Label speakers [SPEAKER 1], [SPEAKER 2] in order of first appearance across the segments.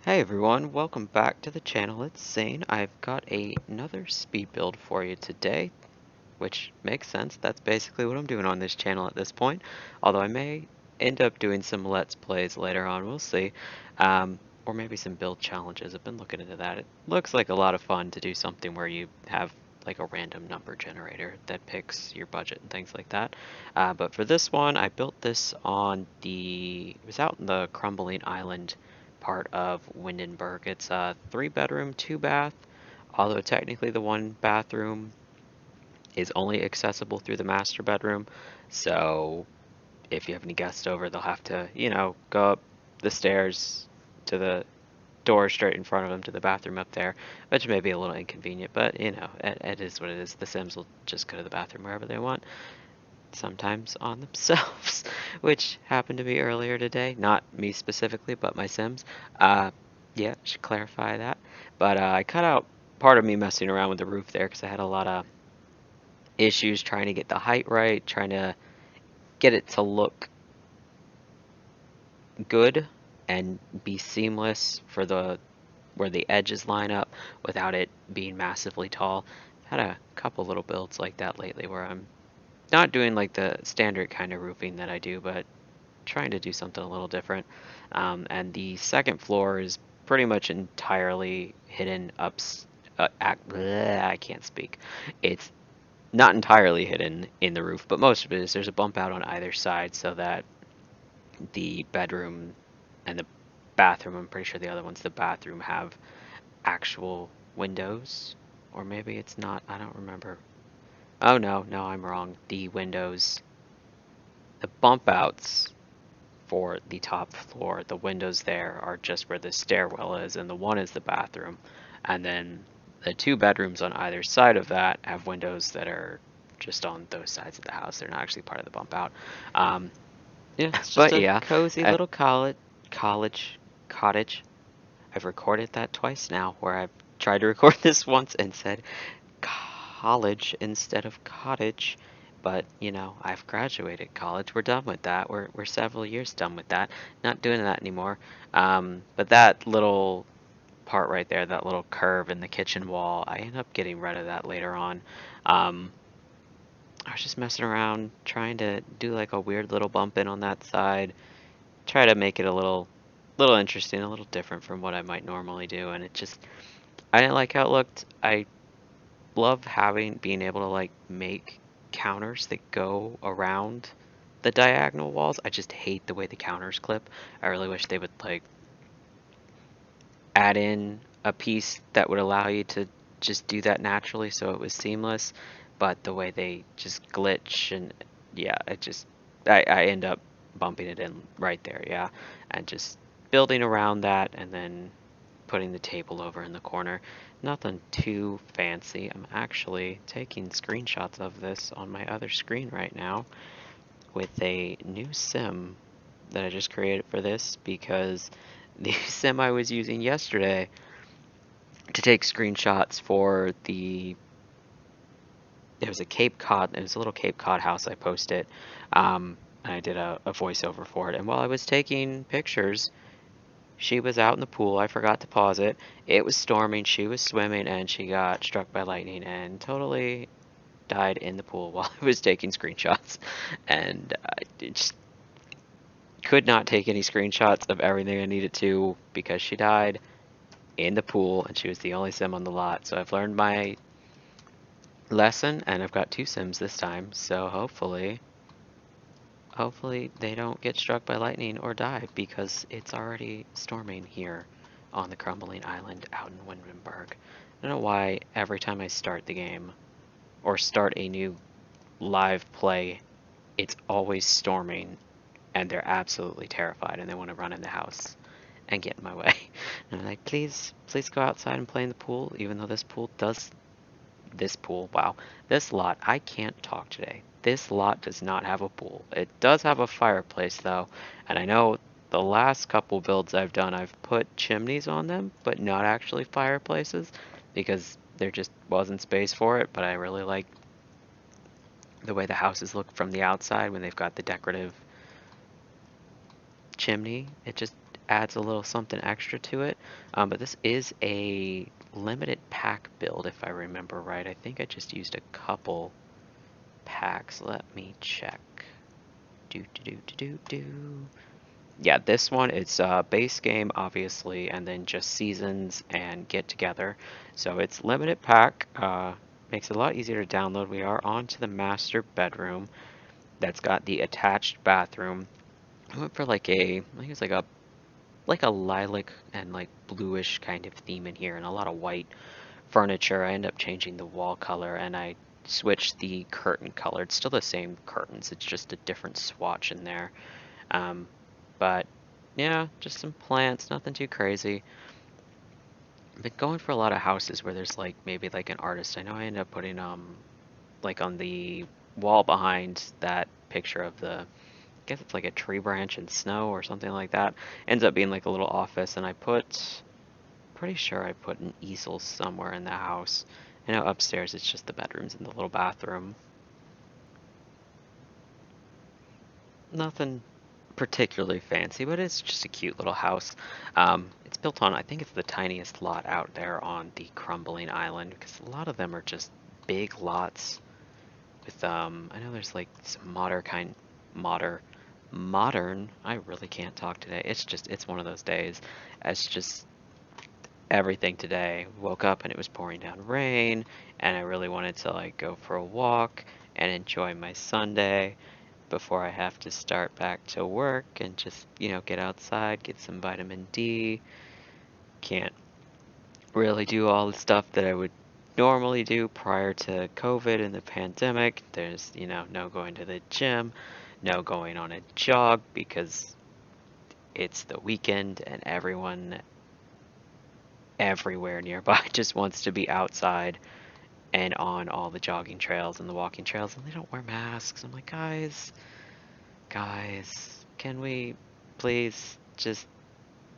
[SPEAKER 1] Hey everyone, welcome back to the channel. It's Zane. I've got another speed build for you today, which makes sense. That's basically what I'm doing on this channel at this point. Although I may end up doing some Let's Plays later on, we'll see. Or maybe some build challenges. I've been looking into that. It looks like a lot of fun to do something where you have like a random number generator that picks your budget and things like that. But for this one, I built this on it was out in the Crumbling Island part of Windenburg. It's a 3-bedroom, 2-bath, although technically the one bathroom is only accessible through the master bedroom. So if you have any guests over, they'll have to, go up the stairs to the door straight in front of them to the bathroom up there, which may be a little inconvenient, but it is what it is. The Sims will just go to the bathroom wherever they want, sometimes on themselves, which happened to me earlier today. Not me specifically, but my Sims. Yeah, should clarify that. But I cut out part of me messing around with the roof there because I had a lot of issues trying to get the height right, trying to get it to look good and be seamless for the where the edges line up without it being massively tall. Had a couple little builds like that lately where I'm not doing like the standard kind of roofing that I do, but trying to do something a little different. And the second floor is pretty much entirely hidden I can't speak. It's not entirely hidden in the roof, but most of it is. There's a bump out on either side so that the bedroom and the bathroom, I'm pretty sure the other one's the bathroom, have actual windows. Or maybe it's not, I don't remember. Oh no, I'm wrong. The windows, the bump outs for the top floor, the windows there are just where the stairwell is, and the one is the bathroom. And then the 2 bedrooms on either side of that have windows that are just on those sides of the house. They're not actually part of the bump out. Um, yeah, it's just
[SPEAKER 2] But
[SPEAKER 1] a
[SPEAKER 2] yeah,
[SPEAKER 1] cozy
[SPEAKER 2] uh,
[SPEAKER 1] little cottage. I've recorded that twice now, where I've tried to record this once and said college instead of cottage. But, I've graduated college. We're done with that. We're several years done with that. Not doing that anymore. But that little part right there, that little curve in the kitchen wall, I end up getting rid of that later on. Um, I was just messing around, trying to do like a weird little bump in on that side, try to make it a little interesting, a little different from what I might normally do, and I didn't like how it looked. I love being able to like make counters that go around the diagonal walls. I just hate the way the counters clip. I really wish they would like add in a piece that would allow you to just do that naturally so it was seamless, but the way they just glitch and yeah, I end up bumping it in right there, yeah, and just building around that and then putting the table over in the corner. Nothing too fancy. I'm actually taking screenshots of this on my other screen right now with a new sim that I just created for this because the sim I was using yesterday to take screenshots for it was a little Cape Cod house I posted, and I did a voiceover for it. And while I was taking pictures, she was out in the pool. I forgot to pause it. It was storming. She was swimming, and she got struck by lightning and totally died in the pool while I was taking screenshots. And I just could not take any screenshots of everything I needed to because she died in the pool, and she was the only sim on the lot. So I've learned my lesson, and I've got 2 sims this time. So hopefully they don't get struck by lightning or die because it's already storming here on the Crumbling Island out in Windenburg. I don't know why every time I start the game or start a new live play, it's always storming and they're absolutely terrified and they want to run in the house and get in my way. And I'm like, please go outside and play in the pool, even though wow, this lot, I can't talk today. This lot does not have a pool. It does have a fireplace though, and I know the last couple builds I've done, I've put chimneys on them, but not actually fireplaces, because there just wasn't space for it, but I really like the way the houses look from the outside when they've got the decorative chimney. adds a little something extra to it. But this is a limited pack build, if I remember right. I think I just used a couple packs. Let me check. Do do do do do do. Yeah, this one, it's base game, obviously, and then just seasons and get together. So it's limited pack. Makes it a lot easier to download. We are on to the master bedroom that's got the attached bathroom. I went for like a, I think it's like a lilac and like bluish kind of theme in here, and a lot of white furniture. I end up changing the wall color, and I switched the curtain color. It's still the same curtains, it's just a different swatch in there. Um, but yeah, just some plants, nothing too crazy. I've been going for a lot of houses where there's like maybe like an artist. I know I ended up putting like on the wall behind that picture of the, I guess it's like a tree branch in snow or something like that. Ends up being like a little office, and I put, pretty sure I put an easel somewhere in the house. You know, upstairs it's just the bedrooms and the little bathroom. Nothing particularly fancy, but it's just a cute little house. It's built on, I think it's the tiniest lot out there on the Crumbling Island, because a lot of them are just big lots with, I know there's like some modern, I really can't talk today. It's just, it's one of those days. It's just everything today. Woke up and it was pouring down rain, and I really wanted to like go for a walk and enjoy my Sunday before I have to start back to work and just, get outside, get some vitamin D. Can't really do all the stuff that I would normally do prior to COVID and the pandemic. There's, no going to the gym, no going on a jog because it's the weekend and everyone everywhere nearby just wants to be outside and on all the jogging trails and the walking trails, and they don't wear masks. I'm like, guys, can we please just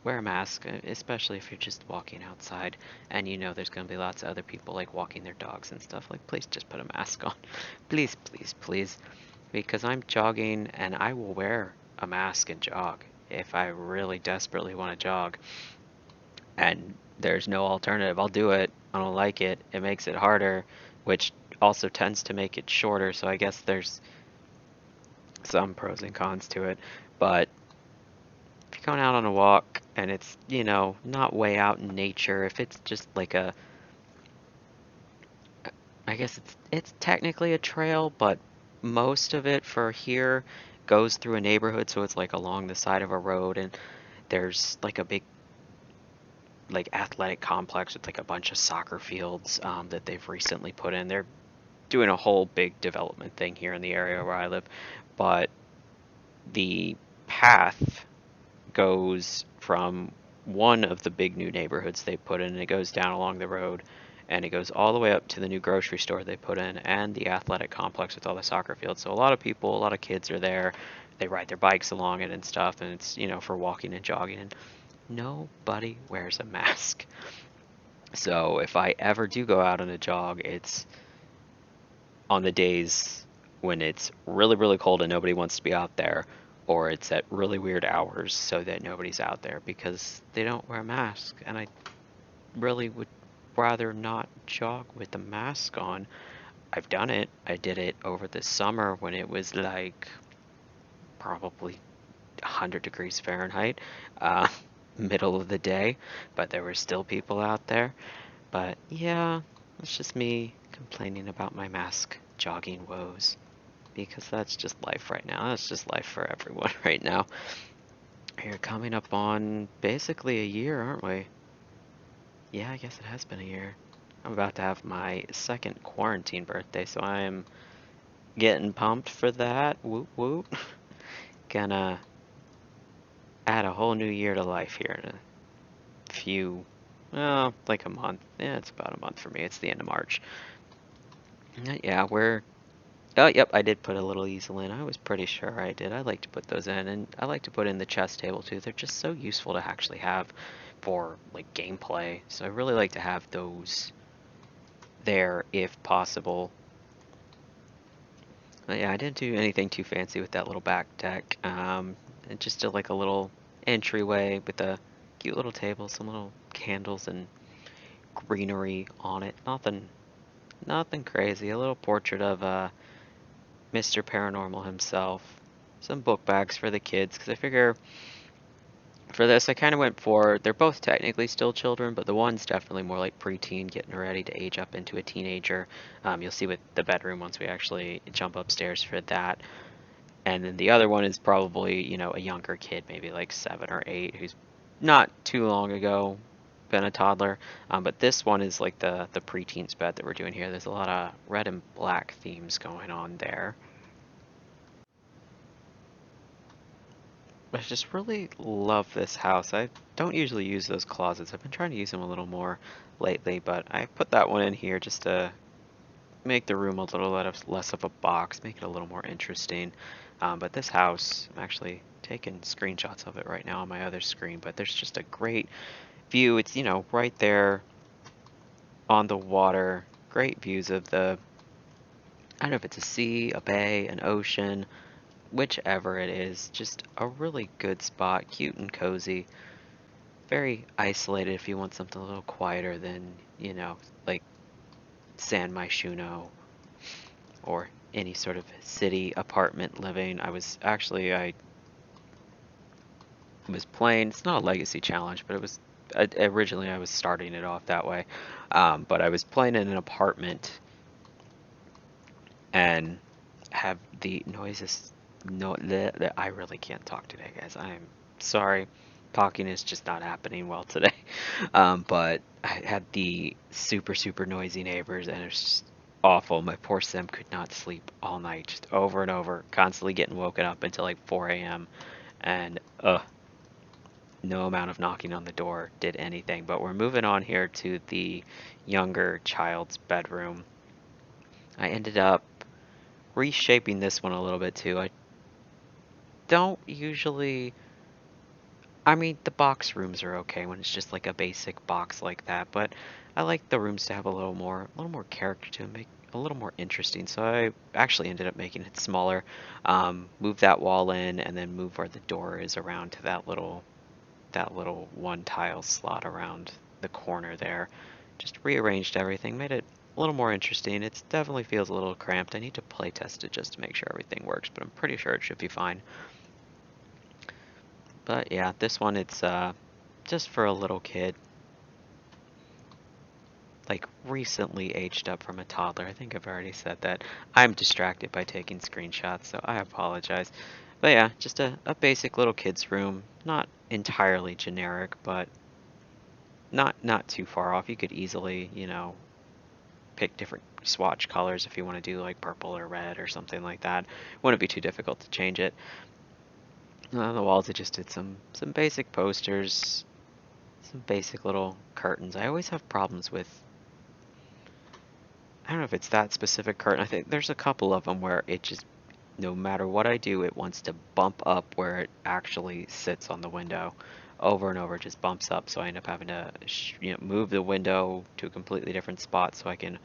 [SPEAKER 1] wear a mask, especially if you're just walking outside and there's going to be lots of other people like walking their dogs and stuff. Like, please just put a mask on. Please, please, please. Because I'm jogging and I will wear a mask and jog if I really desperately want to jog. And there's no alternative. I'll do it. I don't like it. It makes it harder, which also tends to make it shorter. So I guess there's some pros and cons to it. But if you're going out on a walk and it's, not way out in nature, if it's just like a, I guess it's technically a trail, but most of it for here goes through a neighborhood, so it's like along the side of a road, and there's like a big like athletic complex with like a bunch of soccer fields that they've recently put in. They're doing a whole big development thing here in the area where I live, but the path goes from one of the big new neighborhoods they put in, and it goes down along the road, and it goes all the way up to the new grocery store they put in and the athletic complex with all the soccer fields. So a lot of people, a lot of kids are there. They ride their bikes along it and stuff, and it's, for walking and jogging, and nobody wears a mask. So if I ever do go out on a jog, it's on the days when it's really, really cold and nobody wants to be out there, or it's at really weird hours so that nobody's out there because they don't wear a mask. And I really would rather not jog with the mask on. I've done it. I did it over the summer when it was like probably 100 degrees Fahrenheit, middle of the day, but there were still people out there. But yeah, it's just me complaining about my mask jogging woes, because that's just life right now. That's just life for everyone right now. We're coming up on basically a year, aren't we? Yeah, I guess it has been a year. I'm about to have my second quarantine birthday, so I'm getting pumped for that. Woot woot. Gonna add a whole new year to life here in a few, well, like a month. Yeah, it's about a month for me. It's the end of March. Yeah, we're, oh, yep, I did put a little easel in. I was pretty sure I did. I like to put those in, and I like to put in the chess table too. They're just so useful to actually have for like gameplay. So I really like to have those there if possible. But yeah, I didn't do anything too fancy with that little back deck. It just did like a little entryway with a cute little table, some little candles and greenery on it. Nothing crazy. A little portrait of Mr. Paranormal himself. Some book bags for the kids, because I figure for this I kind of went for, they're both technically still children, but the one's definitely more like preteen, getting ready to age up into a teenager. You'll see with the bedroom once we actually jump upstairs for that. And then the other one is probably, you know, a younger kid, maybe like 7 or 8, who's not too long ago been a toddler. But this one is like the preteen's bed that we're doing here. There's a lot of red and black themes going on there. I just really love this house. I don't usually use those closets. I've been trying to use them a little more lately, but I put that one in here just to make the room a little less of a box, make it a little more interesting. But this house, I'm actually taking screenshots of it right now on my other screen, but there's just a great view. It's, you know, right there on the water. Great views of the, I don't know if it's a sea, a bay, an ocean, whichever it is. Just a really good spot, cute and cozy. Very isolated if you want something a little quieter than, you know, like San Myshuno or any sort of city apartment living. I was playing, it's not a legacy challenge, but it was, originally I was starting it off that way. But I was playing in an apartment and have the noises, no, I really can't talk today, guys. I'm sorry. Talking is just not happening well today. But I had the super noisy neighbors, and it was just awful. My poor Sim could not sleep all night, just over and over, constantly getting woken up until like 4 a.m. And no amount of knocking on the door did anything. But we're moving on here to the younger child's bedroom. I ended up reshaping this one a little bit too. I don't usually, I mean, the box rooms are okay when it's just like a basic box like that, but I like the rooms to have a little more character to them, make a little more interesting. So I actually ended up making it smaller, move that wall in, and then move where the door is around to that little one tile slot around the corner there. Just rearranged everything, made it a little more interesting. It definitely feels a little cramped. I need to play test it just to make sure everything works, but I'm pretty sure it should be fine. But yeah, this one, it's just for a little kid, like recently aged up from a toddler. I think I've already said that. I'm distracted by taking screenshots, so I apologize. But yeah, just a basic little kid's room. Not entirely generic, but not too far off. You could easily, you know, pick different swatch colors if you want to do like purple or red or something like that. Wouldn't be too difficult to change it. On the walls, I just did some basic posters, some basic little curtains. I always have problems with, I don't know if it's that specific curtain. I think there's a couple of them where it just, no matter what I do, it wants to bump up where it actually sits on the window. Over and over, it just bumps up, so I end up having to move the window to a completely different spot so I can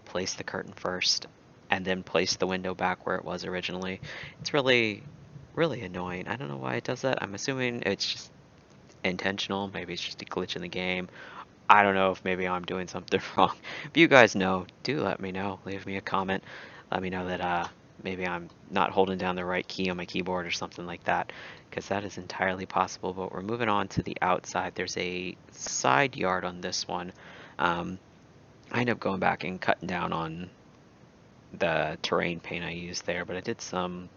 [SPEAKER 1] place the curtain first and then place the window back where it was originally. It's really annoying. I don't know why it does that. I'm assuming it's just intentional. Maybe it's just a glitch in the game. I don't know if maybe I'm doing something wrong. If you guys know, do let me know. Leave me a comment. Let me know that maybe I'm not holding down the right key on my keyboard or something like that, because that is entirely possible. But we're moving on to the outside. There's a side yard on this one. I ended up going back and cutting down on the terrain paint I used there, but I did some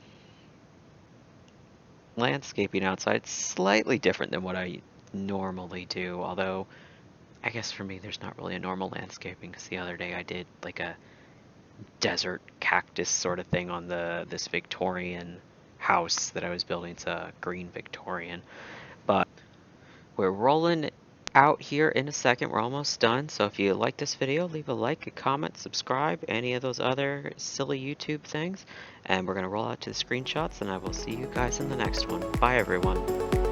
[SPEAKER 1] landscaping outside. It's slightly different than what I normally do, although I guess for me there's not really a normal landscaping, because the other day I did like a desert cactus sort of thing on this Victorian house that I was building. It's a green Victorian. But we're rolling out here in a second. We're almost done. So if you like this video, leave a like, a comment, subscribe, any of those other silly YouTube things. And we're going to roll out to the screenshots, and I will see you guys in the next one. Bye, everyone.